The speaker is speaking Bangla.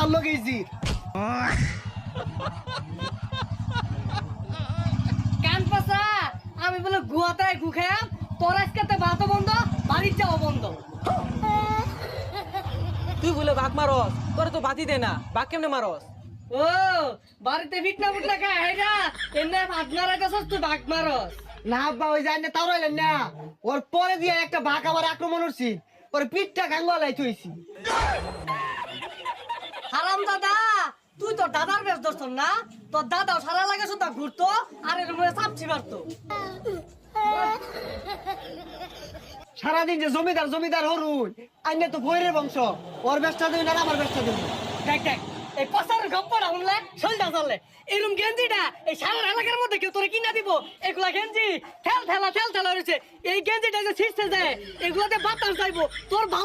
তার লগেইছি কান পাসা আমি বলে গুয়াতে গু খাম তোর আজকে ভাত বন্ধ বাড়ির যাও বন্ধ। তুই বলে ভাত মারস, তোরে তো ভাতই দে না, ভাত কেমনে মারস? ও বাড়িতে ফিটনা ফুটনা খায় হেরা এমনি ভাত মারা গেছস তুই ভাগ মারস। না আব্বা ওই যায় না তাও রইলেন না ওর পরে দিয়ে একটা বাঘ আমার আক্রমণ করছি ওর পিঠটা গাঙ্গলাই থইছি হারাম দাদা তুই তোর দাদার বেশ ধরছ না তোর দাদাও সারা লাগে শুধু ঘুরতো আর এর মধ্যে চাপছি মারতো। সারাদিন যে জমিদার জমিদার হরুন আইনে তো বইরের বংশ ওর ব্যবসা দিবি না আমার ব্যবসা দিবি দেখ দেখ এই পাশার গপ্পটা শুনলে শরীরটা চললে এরকম গেঞ্জিটা এই সারা এলাকার মধ্যে কেউ তোরে কিনা দিব এগুলা গেঞ্জি ঠেল ঠেলা রয়েছে এই গেঞ্জিটা যে ছিঁড়তে যায় এগুলাতে বাতাস যাইবো তোর ভালো